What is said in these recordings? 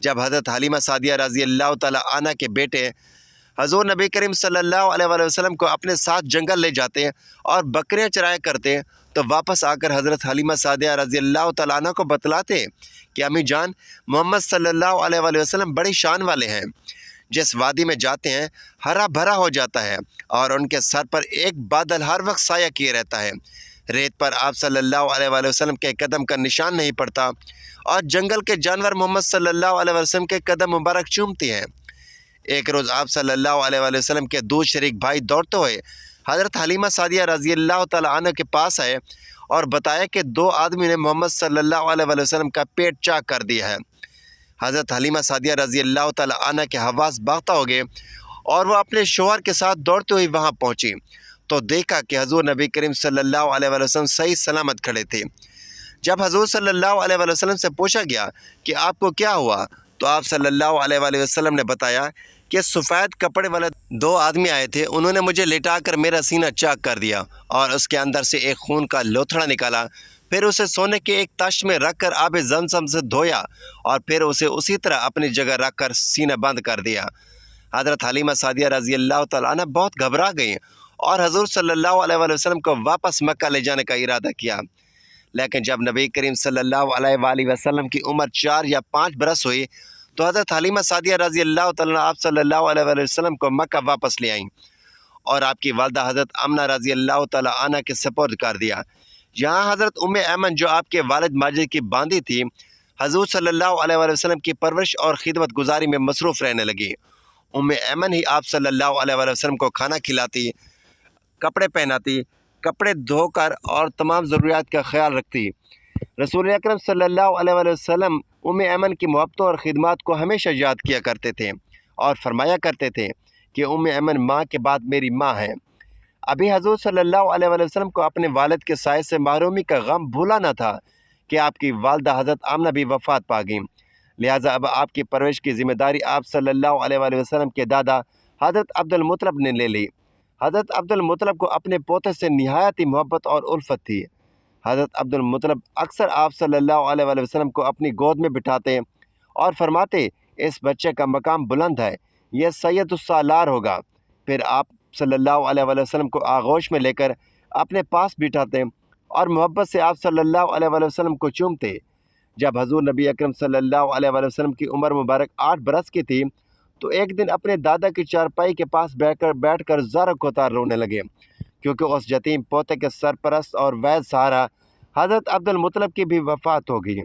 جب حضرت حلیمہ سعدیہ رضی اللہ تعالی عنہ کے بیٹے حضور نبی کریم صلی اللہ علیہ وآلہ وسلم کو اپنے ساتھ جنگل لے جاتے اور بکریاں چرایا کرتے تو واپس آ کر حضرت حلیمہ سعدیہ رضی اللہ تعالیٰ عنہ کو بتلاتے کہ امی جان، محمد صلی اللہ علیہ وآلہ وسلم بڑی شان والے ہیں، جس وادی میں جاتے ہیں ہرا بھرا ہو جاتا ہے اور ان کے سر پر ایک بادل ہر وقت سایہ کیے رہتا ہے، ریت پر آپ صلی اللہ علیہ وآلہ وسلم کے قدم کا نشان نہیں پڑتا اور جنگل کے جانور محمد صلی اللہ علیہ وسلم کے قدم مبارک چومتے ہیں۔ ایک روز آپ صلی اللہ علیہ وآلہ وسلم کے دو شریک بھائی دوڑتے ہوئے حضرت حلیمہ سعدیہ رضی اللہ تعالیٰ عنہ کے پاس آئے اور بتایا کہ دو آدمی نے محمد صلی اللہ علیہ وآلہ وسلم کا پیٹ چاک کر دیا ہے۔ حضرت حلیمہ سعدیہ رضی اللہ تعالیٰ عنہ کے حواس باختہ ہو گئے اور وہ اپنے شوہر کے ساتھ دوڑتے ہوئے وہاں پہنچی تو دیکھا کہ حضور نبی کریم صلی اللہ علیہ وآلہ وسلم صحیح سلامت کھڑے تھے۔ جب حضور صلی اللہ علیہ وآلہ وسلم سے پوچھا گیا کہ آپ کو کیا ہوا تو آپ صلی اللہ علیہ وآلہ وسلم نے بتایا کہ سفید کپڑے والے دو آدمی آئے تھے، انہوں نے مجھے لٹا کر میرا سینہ چاک کر دیا اور اس کے اندر سے ایک خون کا لوتھڑا نکالا، پھر اسے سونے کے ایک تشت میں رکھ کر آب زمزم سے دھویا اور پھر اسے اسی طرح اپنی جگہ رکھ کر سینہ بند کر دیا۔ حضرت حلیمہ سعدیہ رضی اللہ تعالیٰ عنہ بہت گھبرا گئیں اور حضور صلی اللہ علیہ وآلہ وسلم کو واپس مکہ لے جانے کا ارادہ کیا، لیکن جب نبی کریم صلی اللہ علیہ وآلہ وسلم کی عمر 4 یا 5 برس ہوئی تو حضرت حلیمہ سعدیہ رضی اللہ تعالیٰ آپ صلی اللہ علیہ وآلہ وسلم کو مکہ واپس لے آئیں اور آپ کی والدہ حضرت آمنہ رضی اللہ تعالیٰ عنہ کے سپرد کر دیا۔ یہاں حضرت ایمن جو آپ کے والد ماجد کی باندھی تھی، حضور صلی اللہ علیہ وآلہ وسلم کی پرورش اور خدمت گزاری میں مصروف رہنے لگی۔ ایمن ہی آپ صلی اللہ علیہ وآلہ وسلم کو کھانا کھلاتی، کپڑے پہناتی، کپڑے دھو کر اور تمام ضروریات کا خیال رکھتی۔ رسول اکرم صلی اللہ علیہ وآلہ وسلم ایمن کی محبتوں اور خدمات کو ہمیشہ یاد کیا کرتے تھے اور فرمایا کرتے تھے کہ ایمن ماں کے بعد میری ماں ہے۔ ابھی حضور صلی اللہ علیہ وآلہ وسلم کو اپنے والد کے سائے سے محرومی کا غم بھولا نہ تھا کہ آپ کی والدہ حضرت آمنہ بھی وفات پا گئیں، لہٰذا اب آپ کی پرورش کی ذمہ داری آپ صلی اللہ علیہ وآلہ وسلم کے دادا حضرت عبد المطلب نے لے لی۔ حضرت عبد المطلب کو اپنے پوتے سے نہایت ہی محبت اور الفت تھی۔ حضرت عبد المطلب اکثر آپ صلی اللہ علیہ وآلہ وسلم کو اپنی گود میں بٹھاتے اور فرماتے اس بچے کا مقام بلند ہے، یہ سید السالار ہوگا۔ پھر آپ صلی اللہ علیہ وآلہ وسلم کو آغوش میں لے کر اپنے پاس بٹھاتے اور محبت سے آپ صلی اللہ علیہ وآلہ وسلم کو چومتے۔ جب حضور نبی اکرم صلی اللہ علیہ وآلہ وسلم کی عمر مبارک 8 برس کی تھی تو ایک دن اپنے دادا کی چارپائی کے پاس بیٹھ کر زار کوتار رونے لگے، کیونکہ اس یتیم پوتے کے سرپرست اور وید سہارا حضرت عبد المطلب کی بھی وفات ہو گئی۔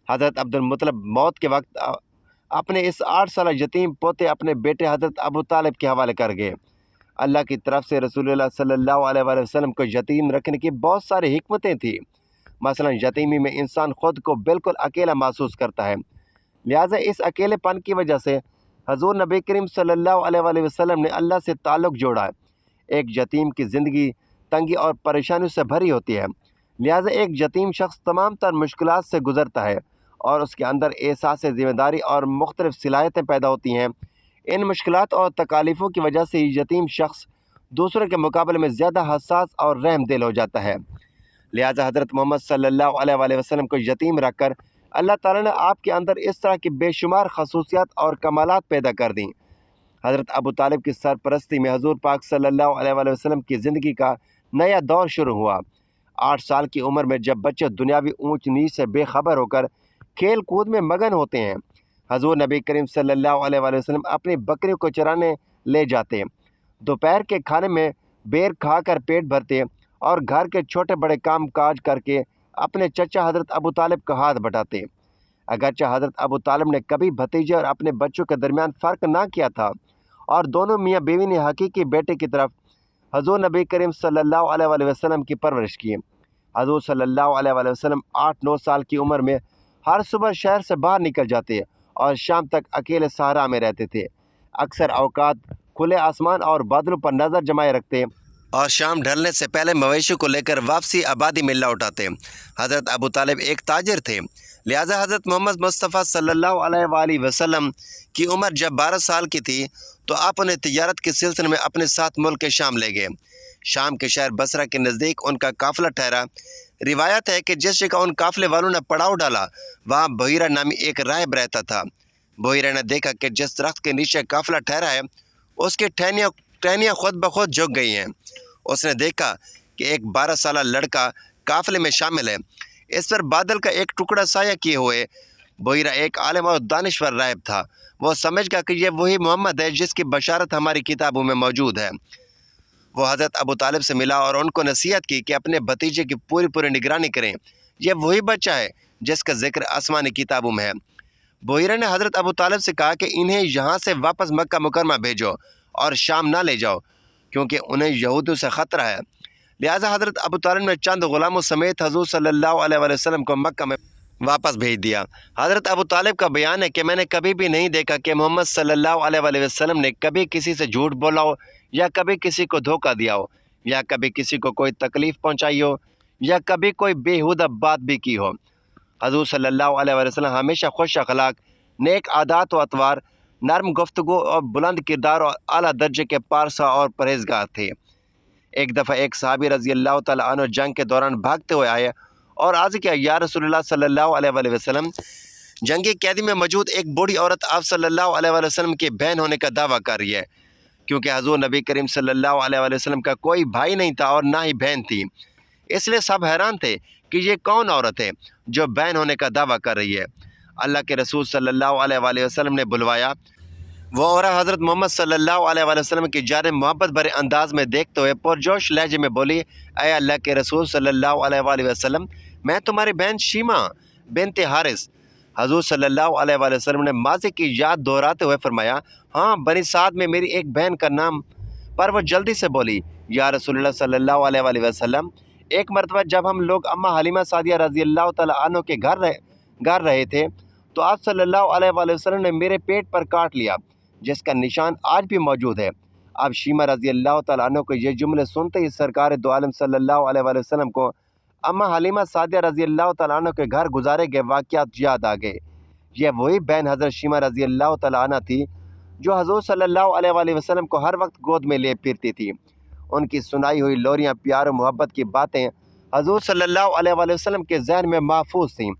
حضرت عبد المطلب موت کے وقت اپنے اس 8 سالہ یتیم پوتے اپنے بیٹے حضرت ابو طالب کے حوالے کر گئے۔ اللہ کی طرف سے رسول اللہ صلی اللہ علیہ وآلہ وسلم کو یتیم رکھنے کی بہت ساری حکمتیں تھیں، مثلا یتیمی میں انسان خود کو بالکل اکیلا محسوس کرتا ہے، لہٰذا اس اکیلے پن کی وجہ سے حضور نبی کریم صلی اللہ علیہ وآلہ وسلم نے اللہ سے تعلق جوڑا ہے۔ ایک یتیم کی زندگی تنگی اور پریشانیوں سے بھری ہوتی ہے، لہٰذا ایک یتیم شخص تمام تر مشکلات سے گزرتا ہے اور اس کے اندر احساس ذمہ داری اور مختلف صلاحیتیں پیدا ہوتی ہیں۔ ان مشکلات اور تکالیفوں کی وجہ سے یتیم شخص دوسروں کے مقابلے میں زیادہ حساس اور رحم دل ہو جاتا ہے، لہٰذا حضرت محمد صلی اللہ علیہ وآلہ وسلم کو یتیم رکھ کر اللہ تعالیٰ نے آپ کے اندر اس طرح کی بے شمار خصوصیات اور کمالات پیدا کر دیں۔ حضرت ابو طالب کی سرپرستی میں حضور پاک صلی اللہ علیہ وآلہ وسلم کی زندگی کا نیا دور شروع ہوا۔ 8 سال کی عمر میں جب بچے دنیاوی اونچ نیچ سے بے خبر ہو کر کھیل کود میں مگن ہوتے ہیں، حضور نبی کریم صلی اللہ علیہ وآلہ وسلم اپنی بکریوں کو چرانے لے جاتے، دوپہر کے کھانے میں بیر کھا کر پیٹ بھرتے اور گھر کے چھوٹے بڑے کام کاج کر کے اپنے چچا حضرت ابو طالب کا ہاتھ بٹاتے۔ اگرچہ حضرت ابو طالب نے کبھی بھتیجے اور اپنے بچوں کے درمیان فرق نہ کیا تھا اور دونوں میاں بیوی نے حقیقی بیٹے کی طرف حضور نبی کریم صلی اللہ علیہ وآلہ وسلم کی پرورش کی۔ حضور صلی اللہ علیہ وآلہ وسلم 8-9 سال کی عمر میں ہر صبح شہر سے باہر نکل جاتے اور شام تک اکیلے صحرا میں رہتے تھے، اکثر اوقات کھلے آسمان اور بادلوں پر نظر جمائے رکھتے اور شام ڈھلنے سے پہلے مویشی کو لے کر واپسی آبادی میں لوٹ آتے۔ حضرت ابو طالب ایک تاجر تھے، لہٰذا حضرت محمد مصطفیٰ صلی اللہ علیہ وآلہ وسلم کی عمر جب 12 سال کی تھی تو آپ انہیں تجارت کے سلسلے میں اپنے ساتھ ملک شام لے گئے۔ شام کے شہر بصرہ کے نزدیک ان کا قافلہ ٹھہرا۔ روایت ہے کہ جس جگہ ان قافلے والوں نے پڑاؤ ڈالا وہاں بحیرہ نامی ایک راہب رہتا تھا۔ بحیرہ نے دیکھا کہ جس درخت کے نیچے قافلہ ٹھہرا ہے اس کی ٹہنیاں خود بخود جھک گئی ہیں۔ اس نے دیکھا کہ ایک 12 سالہ لڑکا قافلے میں شامل ہے، اس پر بادل کا ایک ٹکڑا سایہ کیے ہوئے۔ بحیرہ ایک عالم اور دانشور راہب تھا، وہ سمجھ گیا کہ یہ وہی محمد ہے جس کی بشارت ہماری کتابوں میں موجود ہے۔ وہ حضرت ابو طالب سے ملا اور ان کو نصیحت کی کہ اپنے بھتیجے کی پوری نگرانی کریں، یہ وہی بچہ ہے جس کا ذکر آسمانی کتابوں میں ہے۔ بحیرہ نے حضرت ابو طالب سے کہا کہ انہیں یہاں سے واپس مکہ مکرمہ بھیجو اور شام نہ لے جاؤ، کیونکہ انہیں یہودیوں سے خطرہ ہے۔ لہٰذا حضرت ابو طالب نے چند غلاموں سمیت حضور صلی اللہ علیہ وآلہ وسلم کو مکہ میں واپس بھیج دیا۔ حضرت ابو طالب کا بیان ہے کہ میں نے کبھی بھی نہیں دیکھا کہ محمد صلی اللہ علیہ وآلہ وسلم نے کبھی کسی سے جھوٹ بولا ہو، یا کبھی کسی کو دھوکہ دیا ہو، یا کبھی کسی کو کوئی تکلیف پہنچائی ہو، یا کبھی کوئی بیہودہ بات بھی کی ہو۔ حضور صلی اللہ علیہ وآلہ وسلم ہمیشہ خوش اخلاق، نیک عادات و اطوار، نرم گفتگو اور بلند کردار اور اعلیٰ درجے کے پارسا اور پرہیزگار تھے۔ ایک دفعہ ایک صحابی رضی اللہ تعالیٰ عنہ جنگ کے دوران بھاگتے ہوئے آئے اور عرض کیا، یا رسول اللہ صلی اللہ علیہ وآلہ وسلم، جنگی قیدی میں موجود ایک بوڑھی عورت آپ صلی اللہ علیہ وآلہ وسلم کی بہن ہونے کا دعویٰ کر رہی ہے، کیونکہ حضور نبی کریم صلی اللہ علیہ وآلہ وسلم کا کوئی بھائی نہیں تھا اور نہ ہی بہن تھی۔ اس لیے سب حیران تھے کہ یہ کون عورت ہے جو بہن ہونے کا دعویٰ کر رہی ہے۔ اللہ کے رسول صلی اللہ علیہ وآلہ وسلم نے بلوایا۔ وہ عورت حضرت محمد صلی اللہ علیہ وآلہ وسلم کی جانب محبت بھرے انداز میں دیکھتے ہوئے پرجوش لہجے میں بولی، اے اللہ کے رسول صلی اللہ علیہ وآلہ وسلم، میں تمہاری بہن شیمہ بنت حارث۔ حضور صلی اللہ علیہ وآلہ وسلم نے ماضی کی یاد دہراتے ہوئے فرمایا، ہاں، بنی سعد میں میری ایک بہن کا نام، پر وہ جلدی سے بولی، یا رسول اللہ صلی اللہ علیہ وآلہ وسلم، ایک مرتبہ جب ہم لوگ اماں حلیمہ سعدیہ رضی اللہ تعالیٰ عنہ کے گھر رہے تھے تو آپ صلی اللہ علیہ وآلہ وسلم نے میرے پیٹ پر کاٹ لیا، جس کا نشان آج بھی موجود ہے۔ اب شیمہ رضی اللہ تعالیٰ عنہ کو یہ جملے سنتے ہی سرکار دو عالم صلی اللہ علیہ وآلہ وسلم کو اماں حلیمہ سعدیہ رضی اللہ تعالیٰ عنہ کے گھر گزارے گئے واقعات یاد آ گئے۔ یہ وہی بہن حضرت شیمہ رضی اللہ تعالیٰ عنہ تھی جو حضور صلی اللہ علیہ وآلہ وسلم کو ہر وقت گود میں لے پھرتی تھی۔ ان کی سنائی ہوئی لوریاں، پیار و محبت کی باتیں حضور صلی اللہ علیہ وآلہ وسلم کے ذہن میں محفوظ تھیں۔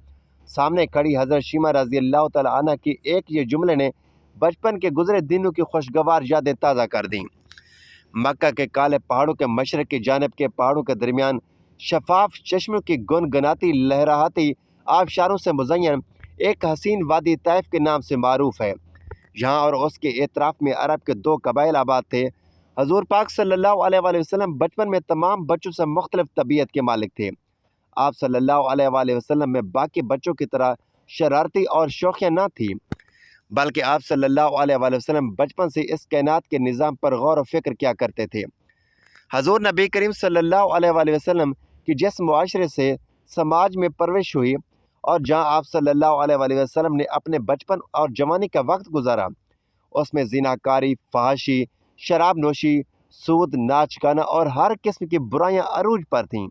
سامنے کھڑی حضرت شیمہ رضی اللہ تعالیٰ عنہ کی ایک یہ جملے نے بچپن کے گزرے دنوں کی خوشگوار یادیں تازہ کر دیں۔ مکہ کے کالے پہاڑوں کے مشرق کی جانب کے پہاڑوں کے درمیان شفاف چشموں کی گنگناتی لہراتی آبشاروں سے مزین ایک حسین وادی طیف کے نام سے معروف ہے۔ یہاں اور اس کے اطراف میں عرب کے 2 قبائل آباد تھے۔ حضور پاک صلی اللہ علیہ وآلہ وسلم بچپن میں تمام بچوں سے مختلف طبیعت کے مالک تھے۔ آپ صلی اللہ علیہ وآلہ وسلم میں باقی بچوں کی طرح شرارتی اور شوخیاں نہ تھیں، بلکہ آپ صلی اللہ علیہ وآلہ وسلم بچپن سے اس کائنات کے نظام پر غور و فکر کیا کرتے تھے۔ حضور نبی کریم صلی اللہ علیہ وآلہ وسلم کی جس معاشرے سے سماج میں پرورش ہوئی اور جہاں آپ صلی اللہ علیہ وآلہ وسلم نے اپنے بچپن اور جوانی کا وقت گزارا، اس میں زناکاری، فحاشی، شراب نوشی، سود، ناچ گانا اور ہر قسم کی برائیاں عروج پر تھیں۔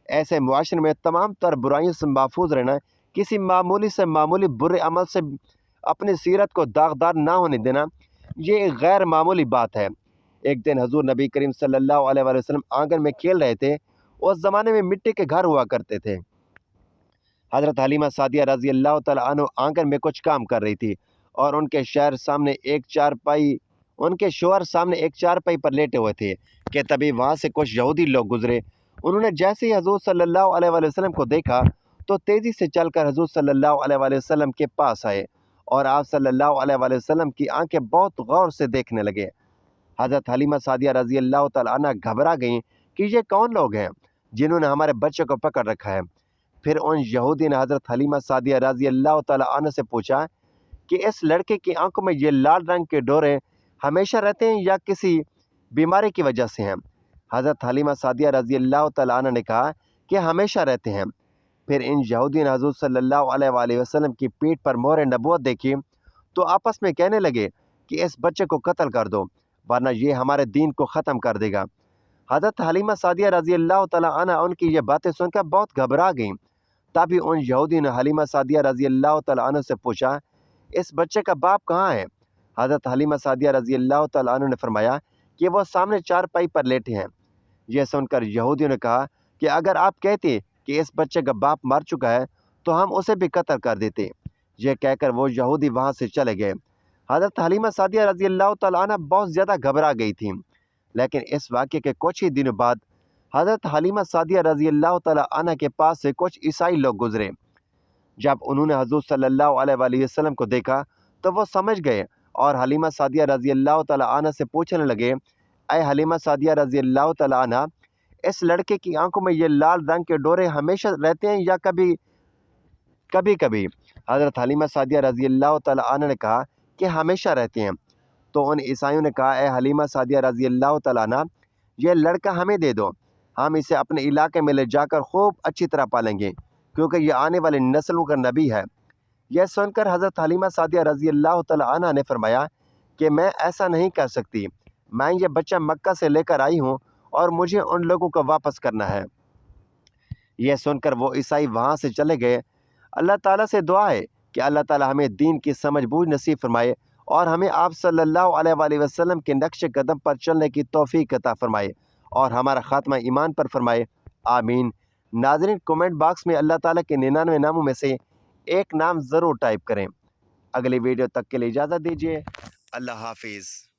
ایسے معاشرے میں تمام تر برائیوں سے محفوظ رہنا، کسی معمولی سے معمولی برے عمل سے اپنی سیرت کو داغدار نہ ہونے دینا، یہ ایک غیر معمولی بات ہے۔ ایک دن حضور نبی کریم صلی اللہ علیہ وآلہ وسلم آنگن میں کھیل رہے تھے۔ اس زمانے میں مٹی کے گھر ہوا کرتے تھے۔ حضرت حلیمہ سعدیہ رضی اللہ تعالیٰ عنہ آنگن میں کچھ کام کر رہی تھی اور ان کے شوہر سامنے ایک چارپائی پر لیٹے ہوئے تھے کہ تبھی وہاں سے کچھ یہودی لوگ گزرے۔ انہوں نے جیسے ہی حضور صلی اللہ علیہ وآلہ وسلم کو دیکھا تو تیزی سے چل کر حضور صلی اللہ علیہ وآلہ وسلم کے پاس آئے اور آپ صلی اللہ علیہ وآلہ وسلم کی آنکھیں بہت غور سے دیکھنے لگے۔ حضرت حلیمہ سعدیہ رضی اللہ تعالیٰ عنہ گھبرا گئیں کہ یہ کون لوگ ہیں جنہوں نے ہمارے بچے کو پکڑ رکھا ہے۔ پھر ان یہودی نے حضرت حلیمہ سعدیہ رضی اللہ تعالیٰ عنہ سے پوچھا کہ اس لڑکے کی آنکھوں میں یہ لال رنگ کے ڈورے ہمیشہ رہتے ہیں یا کسی بیماری کی وجہ سے ہیں؟ حضرت حلیمہ سعدیہ رضی اللہ تعالیٰ عنہ نے کہا کہ ہمیشہ رہتے ہیں۔ پھر ان یہودی نے حضور صلی اللہ علیہ وآلہ وسلم کی پیٹھ پر مہر نبوت دیکھی تو آپس میں کہنے لگے کہ اس بچے کو قتل کر دو، ورنہ یہ ہمارے دین کو ختم کر دے گا۔ حضرت حلیمہ سعدیہ رضی اللہ تعالیٰ عنہ ان کی یہ باتیں سن کر بہت گھبرا گئیں۔ تبھی ان یہودی نے حلیمہ سعدیہ رضی اللہ تعالیٰ عنہ سے پوچھا، اس بچے کا باپ کہاں ہے؟ حضرت حلیمہ سعدیہ رضی اللہ تعالیٰ عنہ نے فرمایا کہ وہ سامنے چارپائی پر لیٹے ہیں۔ یہ سن کر یہودیوں نے کہا کہ اگر آپ کہتے کہ اس بچے کا باپ مر چکا ہے تو ہم اسے بھی قتل کر دیتے۔ یہ کہہ کر وہ یہودی وہاں سے چلے گئے۔ حضرت حلیمہ سعدیہ رضی اللہ تعالیٰ عنہ بہت زیادہ گھبرا گئی تھیں، لیکن اس واقعے کے کچھ ہی دنوں بعد حضرت حلیمہ سعدیہ رضی اللہ تعالیٰ عنہ کے پاس سے کچھ عیسائی لوگ گزرے۔ جب انہوں نے حضور صلی اللہ علیہ وآلہ وسلم کو دیکھا تو وہ سمجھ گئے اور حلیمہ سعدیہ رضی اللہ تعالیٰ عنہ سے پوچھنے لگے، اے حلیمہ سعدیہ رضی اللہ تعالیٰ عنہ، اس لڑکے کی آنکھوں میں یہ لال رنگ کے ڈورے ہمیشہ رہتے ہیں یا کبھی کبھی؟ حضرت حلیمہ سعدیہ رضی اللہ تعالیٰ عنہ نے کہا کہ ہمیشہ رہتے ہیں۔ تو ان عیسائیوں نے کہا، اے حلیمہ سعدیہ رضی اللہ تعالیٰ عنہ، یہ لڑکا ہمیں دے دو، ہم اسے اپنے علاقے میں لے جا کر خوب اچھی طرح پالیں گے، کیونکہ یہ آنے والی نسلوں کا نبی ہے۔ یہ سن کر حضرت حلیمہ سعدیہ رضی اللہ تعالیٰ عنہ نے فرمایا کہ میں ایسا نہیں کر سکتی، میں یہ بچہ مکہ سے لے کر آئی ہوں اور مجھے ان لوگوں کو واپس کرنا ہے۔ یہ سن کر وہ عیسائی وہاں سے چلے گئے۔ اللہ تعالیٰ سے دعا ہے کہ اللہ تعالیٰ ہمیں دین کی سمجھ بوجھ نصیب فرمائے اور ہمیں آپ صلی اللہ علیہ وآلہ وسلم کے نقش قدم پر چلنے کی توفیق عطا فرمائے اور ہمارا خاتمہ ایمان پر فرمائے، آمین۔ ناظرین، کومنٹ باکس میں اللہ تعالیٰ کے 99 ناموں میں سے ایک نام ضرور ٹائپ کریں۔ اگلی ویڈیو تک کے لیے اجازت دیجیے۔ اللہ حافظ۔